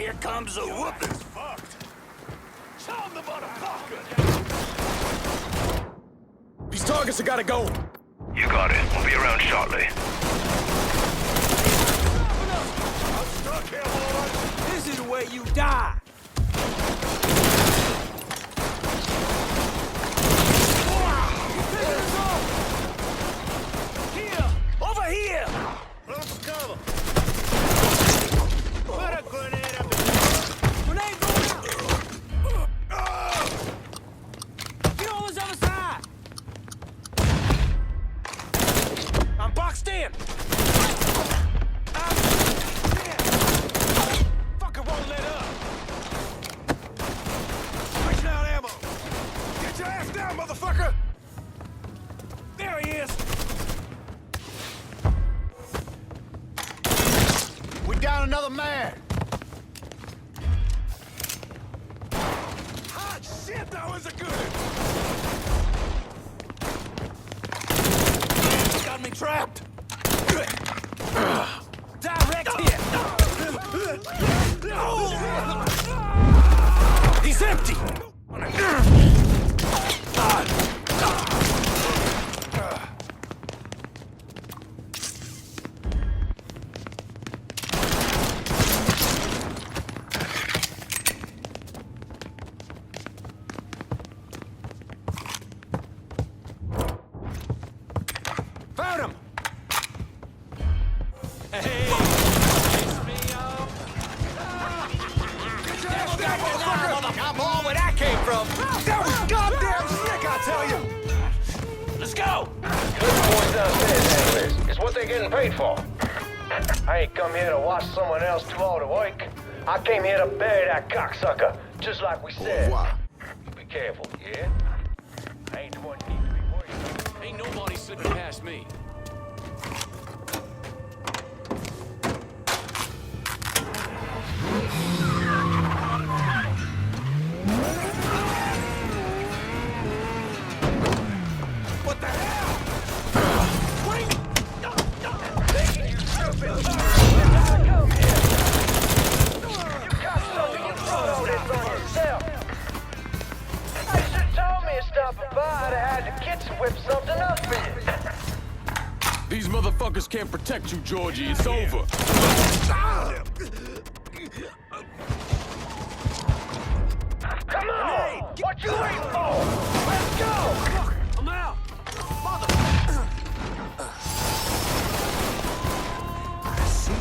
Here comes a whooping. These targets have gotta go. You got it. We'll be around shortly. I'm stuck here, boys. This is where you die. Here! Over here! Run for cover. Put a grenade up. Grenade going out! Get on this other side! I'm boxed in! Fucker won't let up! Switching out ammo! Get your ass down, motherfucker! There he is! We're down another man! Hot shit, that was a good one! Got me trapped! Direct hit! He's empty! Found him! Hey! I'm all where that came from! That was goddamn sick, I tell you! Let's go! Good boys downstairs, anyways. It's what they're getting paid for. I ain't come here to watch someone else do all the work. I came here to bury that cocksucker, just like we said. Be careful, yeah? I ain't the one you need to be worried about. Ain't nobody slipping past me. What the hell? Wait! Taking you stupid! Come here! You cocksucker, you brought all this on yourself! You should told me to stop by. I'd have had the kitchen whip something up for you. These motherfuckers can't protect you, Georgie. It's over. Come on! What you waiting for? Let's go! I'm out! Mother... I see you.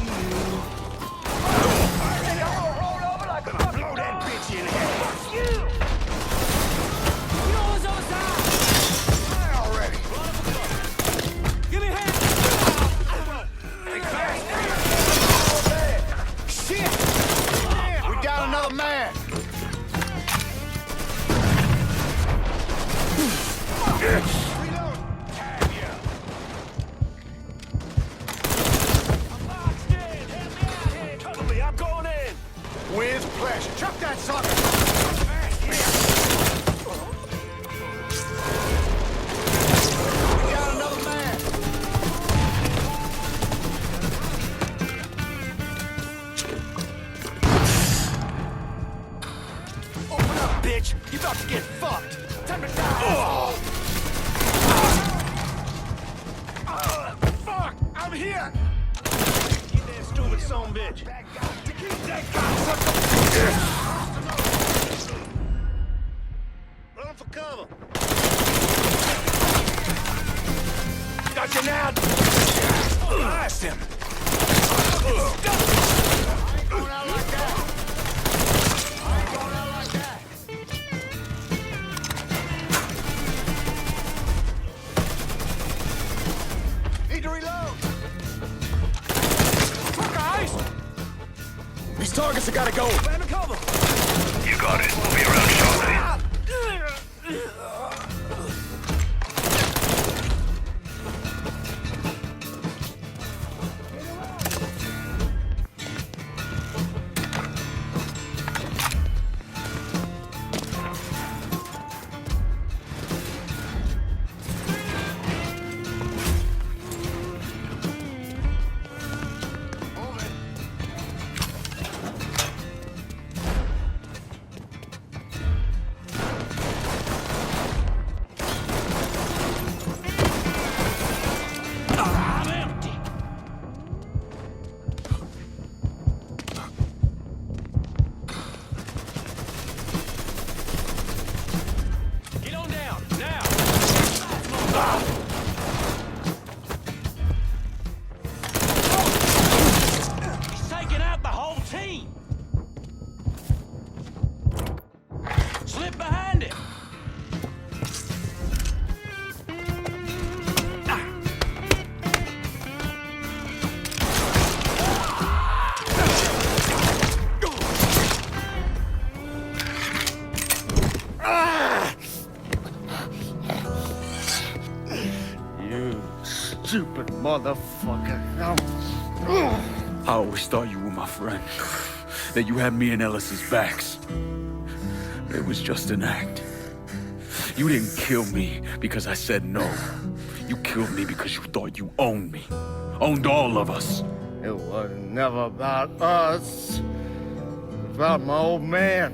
Hey, I'm gonna roll over like a fucking Blow that dog. bitch in the head. Fuck you! You know what's on the side? Die already! Give me a hand! Shit! We down another man! I'm going in! With pleasure. Chuck that sucker! We got another man! Open up, bitch! You about to get fucked! Time to die! Fuck! I'm here! Get that stupid son bitch! Keep that cocksucker! Run for cover! Got you now! Blast him! I ain't going out like that! I ain't going out like that! Need to reload! Fuck, guys! These targets have gotta go. Land cover! You got it. We'll be around shortly. team! Slip behind him! You stupid motherfucker. I always thought you were my friend. That you had me and Ellis's backs. It was just an act. You didn't kill me because I said no. You killed me because you thought you owned me. Owned all of us. It was never about us. It was about my old man.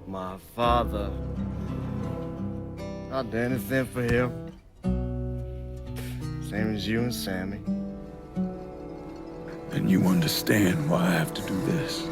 My father. I'd do anything for him. Same as you and Sammy. And you understand why I have to do this.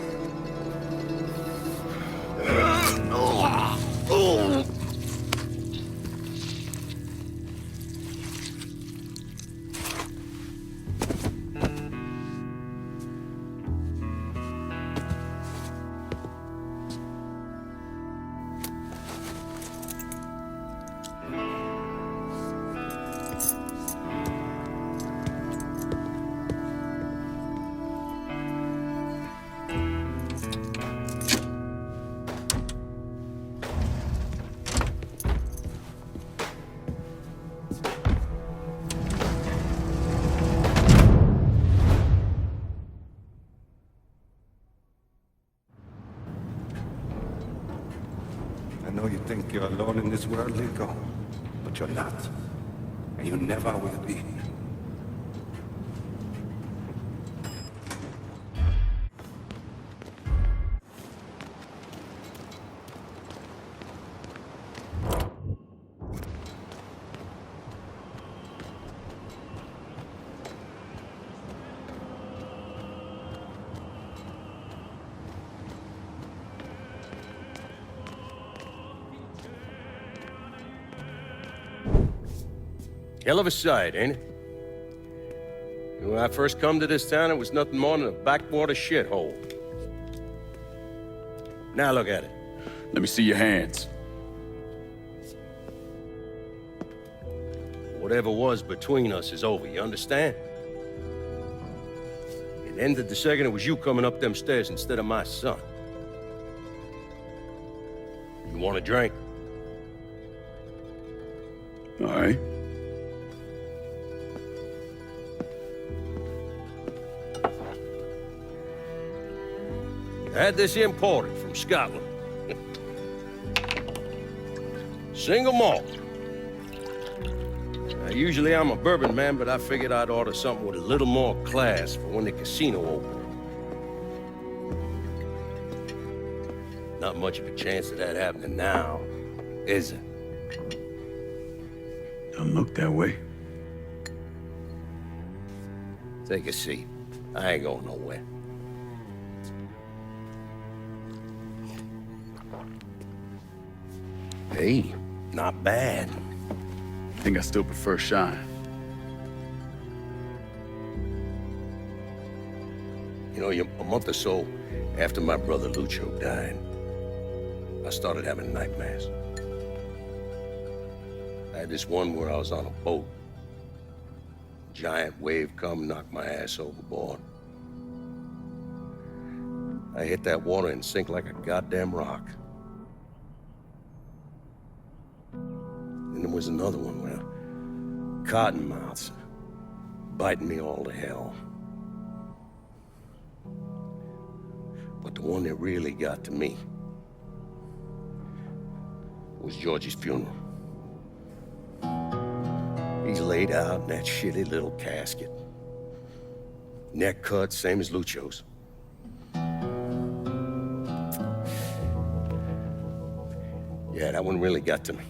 I know you think you're alone in this world, Lingo, but you're not. And you never will be. Hell of a sight, ain't it? When I first come to this town, it was nothing more than a backwater shithole. Now look at it. Let me see your hands. Whatever was between us is over, you understand? It ended the second it was you coming up them stairs instead of my son. You want a drink? All right. I had this imported from Scotland. Single malt. Usually I'm a bourbon man, but I figured I'd order something with a little more class for when the casino opened. Not much of a chance of that happening now, is it? Don't look that way. Take a seat. I ain't going nowhere. Hey, not bad. I think I still prefer Shine. You know, a month or so after my brother Lucho died, I started having nightmares. I had this one where I was on a boat. Giant wave come, knocked my ass overboard. I hit that water and sink like a goddamn rock. And there was another one where cottonmouths biting me all to hell. But the one that really got to me was Georgie's funeral. He's laid out in that shitty little casket. Neck cut, same as Lucho's. Yeah, that one really got to me.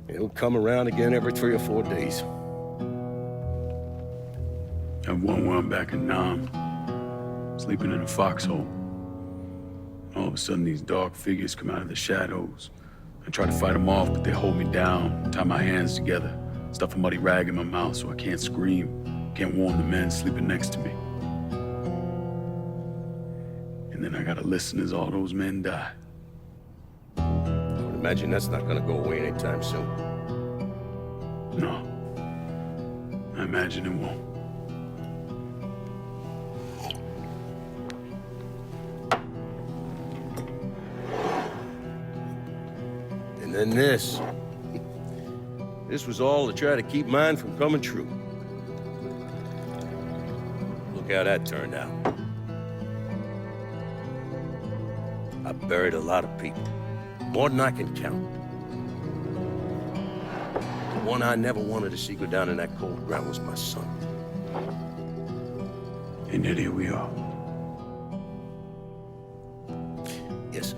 It would come around again every 3 or 4 days. Have one where I'm back in Nam, sleeping in a foxhole. All of a sudden, these dark figures come out of the shadows. I try to fight them off, but they hold me down, tie my hands together, stuff a muddy rag in my mouth so I can't scream, can't warn the men sleeping next to me. And then I gotta listen as all those men die. I would imagine that's not gonna go away anytime soon. No. I imagine it won't. And then this. This was all to try to keep mine from coming true. Look how that turned out. I buried a lot of people. More than I can count. The one I never wanted to see go down in that cold ground was my son. And yet here we are. Yes, sir.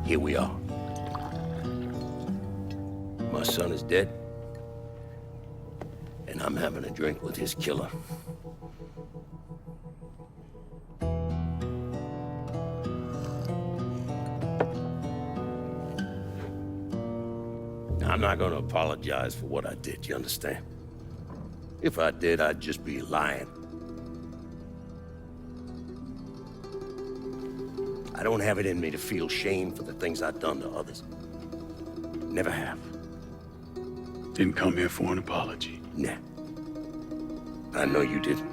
Here we are. My son is dead. And I'm having a drink with his killer. I'm not gonna apologize for what I did, you understand? If I did, I'd just be lying. I don't have it in me to feel shame for the things I've done to others. Never have. Didn't come here for an apology. Nah. I know you didn't.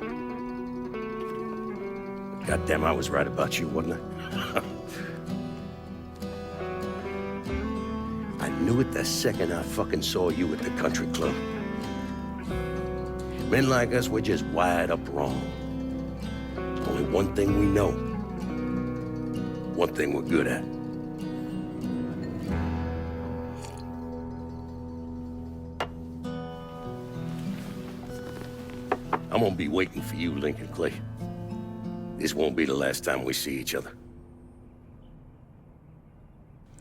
But goddamn, I was right about you, wasn't I? I knew it the second I fucking saw you at the country club. Men like us, we're just wired up wrong. Only one thing we know. One thing we're good at. I'm gonna be waiting for you, Lincoln Clay. This won't be the last time we see each other.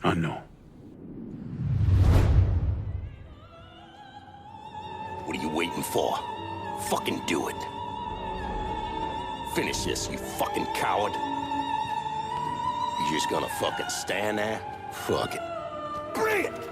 I know. What are you waiting for? Fucking do it. Finish this, you fucking coward. You just gonna fucking stand there? Fuck it. Bring it!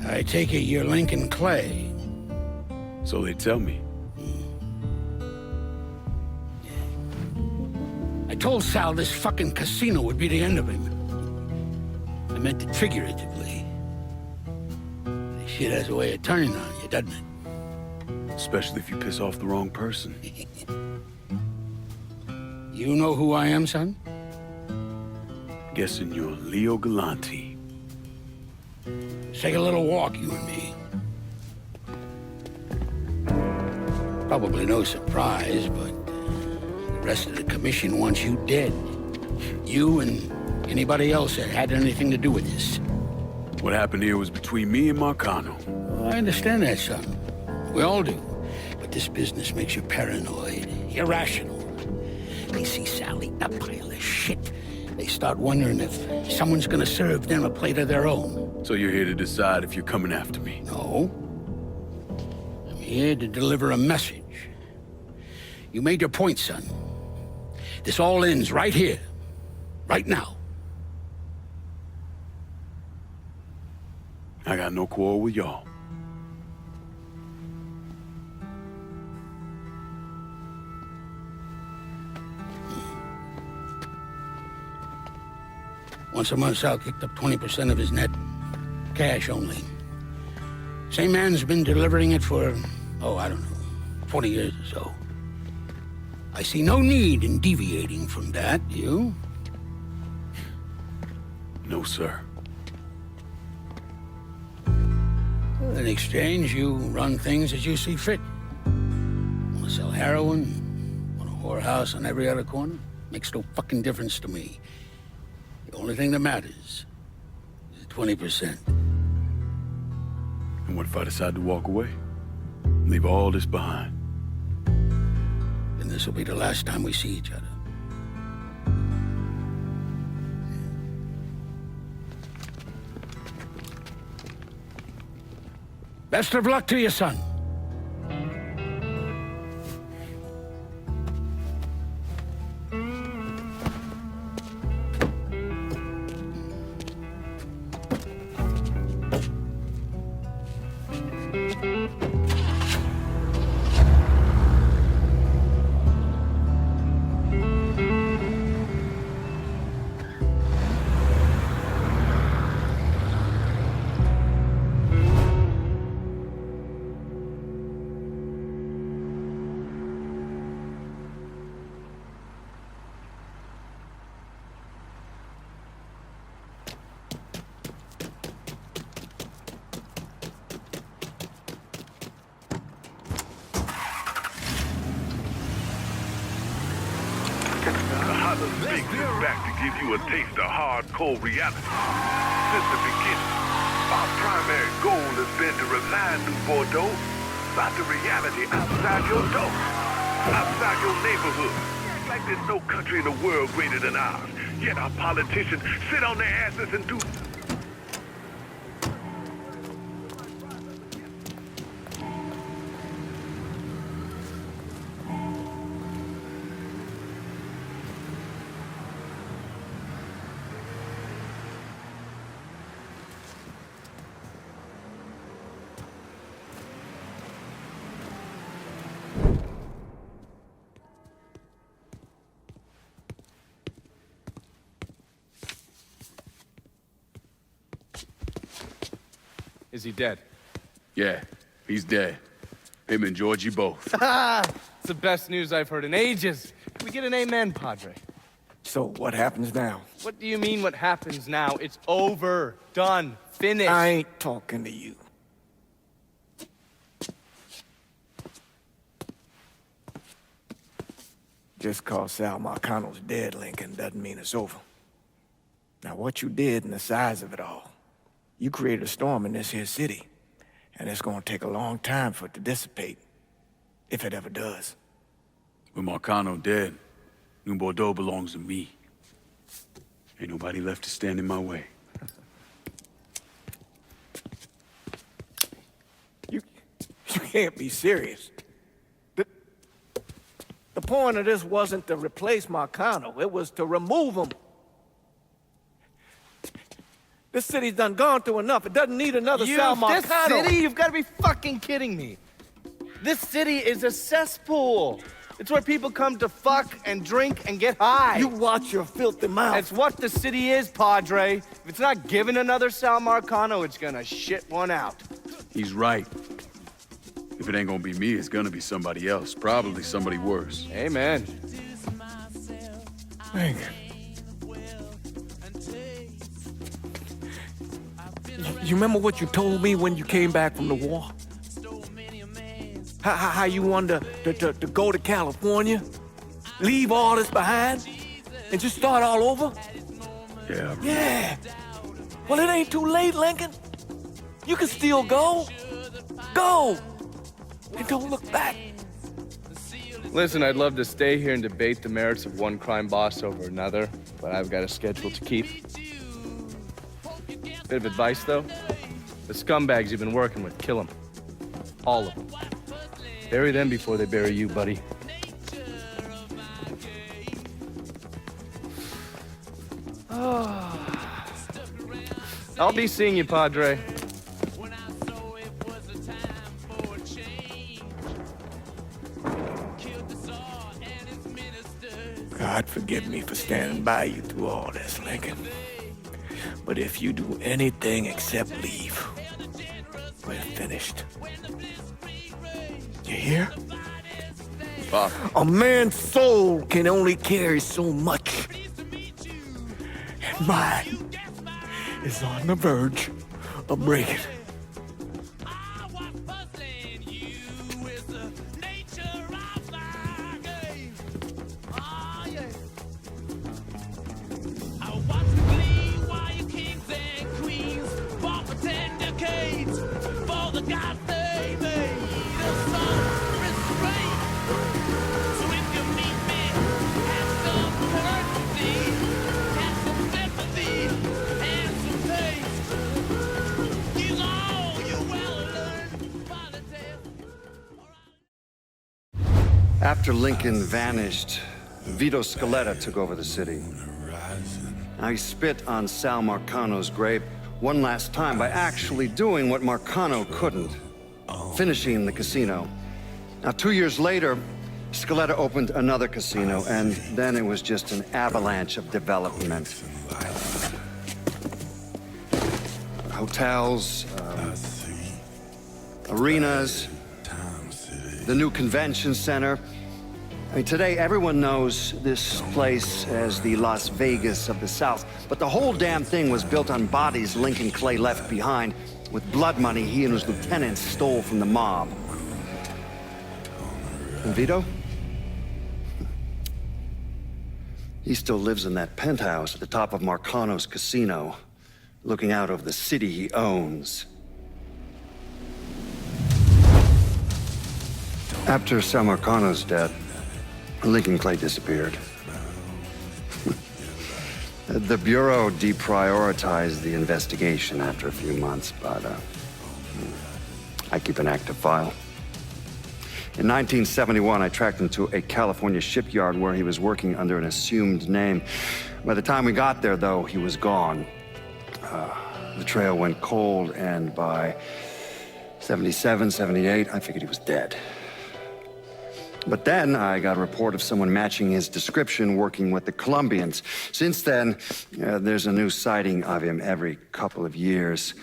I take it you're Lincoln Clay. So they tell me. I told Sal this fucking casino would be the end of him. I meant it figuratively. This shit has a way of turning on you, doesn't it? Especially if you piss off the wrong person. You know who I am, son? Guessing you're Leo Galante. Let's take a little walk, you and me. Probably no surprise, but the rest of the commission wants you dead. You and anybody else that had anything to do with this. What happened here was between me and Marcano. Well, I understand that, son. We all do. But this business makes you paranoid, irrational. They see Sal eating a pile of shit. They start wondering if someone's gonna serve them a plate of their own. So you're here to decide if you're coming after me? No. I'm here to deliver a message. You made your point, son. This all ends right here. Right now. I got no quarrel with y'all. Once a month, Sal kicked up 20% of his net. Cash only. Same man's been delivering it for, I don't know, 40 years or so. I see no need in deviating from that, you? No, sir. In exchange, you run things as you see fit. Want to sell heroin? Want a whorehouse on every other corner? Makes no fucking difference to me. The only thing that matters is 20%. And what if I decide to walk away? Leave all this behind? Then this will be the last time we see each other. Best of luck to you, son. Big is back to give you a taste of hardcore reality. Since the beginning, our primary goal has been to remind New Bordeaux about the reality outside your door, outside your neighborhood. Like there's no country in the world greater than ours. Yet our politicians sit on their asses and do... Is he dead? Yeah, he's dead. Him and Georgie both. It's the best news I've heard in ages. Can we get an amen, Padre? So, what happens now? What do you mean what happens now? It's over. Done. Finished. I ain't talking to you. Just cause Sal Marcano's dead, Lincoln, doesn't mean it's over. Now, what you did and the size of it all, you created a storm in this here city, and it's gonna take a long time for it to dissipate, if it ever does. With Marcano dead, New Bordeaux belongs to me. Ain't nobody left to stand in my way. You can't be serious. The point of this wasn't to replace Marcano, it was to remove him. This city's done gone through enough. It doesn't need another Sal Marcano. This city? You've got to be fucking kidding me. This city is a cesspool. It's where people come to fuck and drink and get high. You watch your filthy mouth. It's what the city is, Padre. If it's not giving another Sal Marcano, it's gonna shit one out. He's right. If it ain't gonna be me, it's gonna be somebody else. Probably somebody worse. Amen. Thank you. You remember what you told me when you came back from the war? How you wanted to go to California, leave all this behind, and just start all over? Yeah. Yeah. Well, it ain't too late, Lincoln. You can still go. Go. And don't look back. Listen, I'd love to stay here and debate the merits of one crime boss over another, but I've got a schedule to keep. Bit of advice, though. The scumbags you've been working with, kill them. All of them. Bury them before they bury you, buddy. I'll be seeing you, Padre. God forgive me for standing by you through all this, Lincoln. But if you do anything except leave, we're finished. You hear? A man's soul can only carry so much. And mine is on the verge of breaking. After Lincoln vanished, Vito Scaletta took over the city. Now he spit on Sal Marcano's grave one last time by actually doing what Marcano couldn't, finishing the casino. Now 2 years later, Scaletta opened another casino, and then it was just an avalanche of development. Hotels, arenas, the new convention center. I mean, today everyone knows this place as the Las Vegas of the South, but the whole damn thing was built on bodies Lincoln Clay left behind with blood money he and his lieutenants stole from the mob. And Vito? He still lives in that penthouse at the top of Marcano's casino, looking out over the city he owns. After Sal Marcano's death, Lincoln Clay disappeared. The Bureau deprioritized the investigation after a few months, but I keep an active file. In 1971, I tracked him to a California shipyard where he was working under an assumed name. By the time we got there, though, he was gone. The trail went cold, and by 77, 78, I figured he was dead. But then I got a report of someone matching his description working with the Colombians. Since then, there's a new sighting of him every couple of years.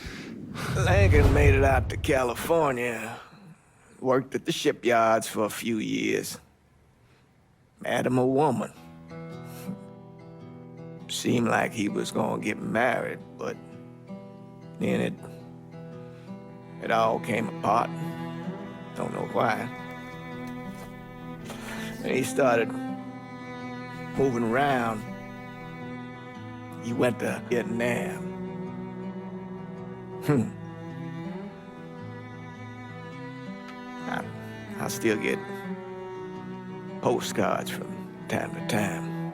Lincoln made it out to California. Worked at the shipyards for a few years. Met him a woman. Seemed like he was gonna get married, but then it all came apart. Don't know why. And he started moving around. He went to Vietnam. I still get postcards from time to time.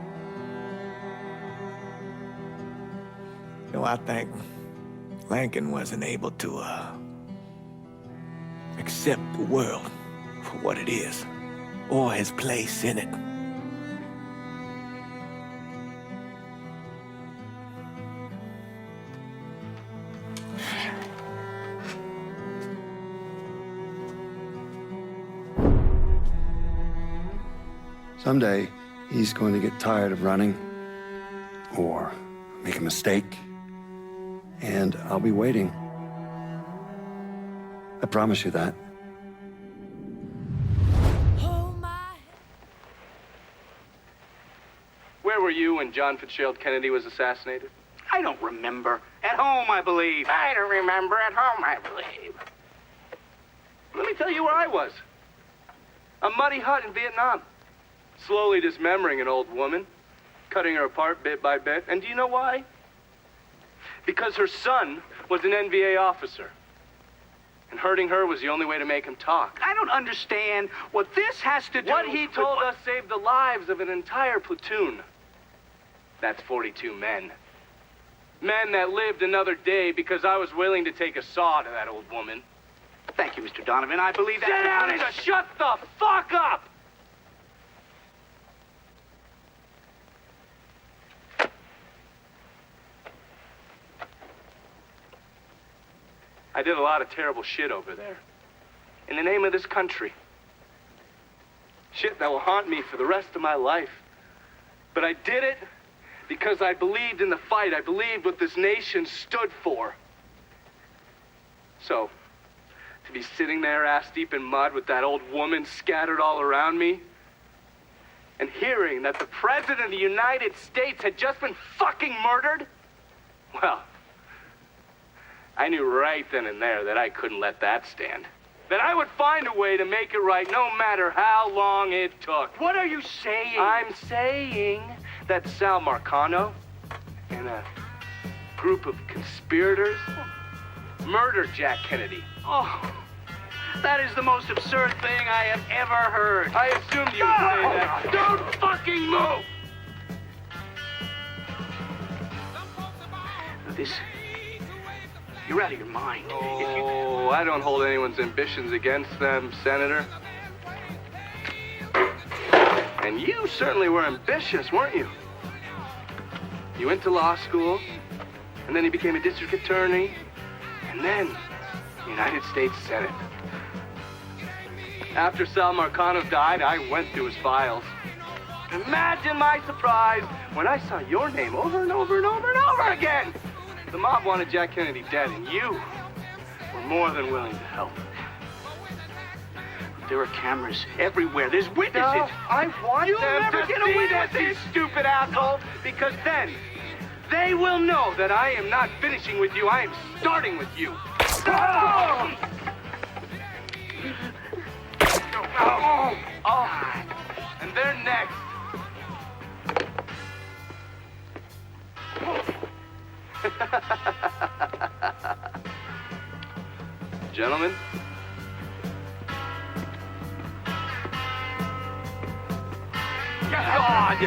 You know, I think Lincoln wasn't able to accept the world for what it is, or his place in it. Someday, he's going to get tired of running, or make a mistake, and I'll be waiting. I promise you that. Where were you when John Fitzgerald Kennedy was assassinated? I don't remember. At home, I believe. I don't remember. At home, I believe. Let me tell you where I was. A muddy hut in Vietnam. Slowly dismembering an old woman, cutting her apart bit by bit. And do you know why? Because her son was an NVA officer. And hurting her was the only way to make him talk. I don't understand what this has to do What he with told us saved the lives of an entire platoon. That's 42 men. Men that lived another day because I was willing to take a saw to that old woman. Thank you, Mr. Donovan. I believe that. Sit down and shut the fuck up! I did a lot of terrible shit over there. In the name of this country. Shit that will haunt me for the rest of my life. But I did it Because I believed in the fight. I believed what this nation stood for. So, to be sitting there ass deep in mud with that old woman scattered all around me, and hearing that the President of the United States had just been fucking murdered, well, I knew right then and there that I couldn't let that stand. That I would find a way to make it right no matter how long it took. What are you saying? I'm saying that Sal Marcano and a group of conspirators murdered Jack Kennedy. Oh, that is the most absurd thing I have ever heard. I assumed you would say that. Don't fucking move! This... You're out of your mind. Oh, I don't hold anyone's ambitions against them, Senator. And you certainly were ambitious, weren't you? You went to law school, and then you became a district attorney, and then United States Senate. After Sal Marcano died, I went through his files. Imagine my surprise when I saw your name over and over and over and over again. The mob wanted Jack Kennedy dead, and you were more than willing to help. There are cameras everywhere. There's witnesses. No, I want You'll them never to get see away this, with you this. stupid asshole, because then they will know that I am not finishing with you. I am starting with you. Oh! Oh! And they're next. Gentlemen. God!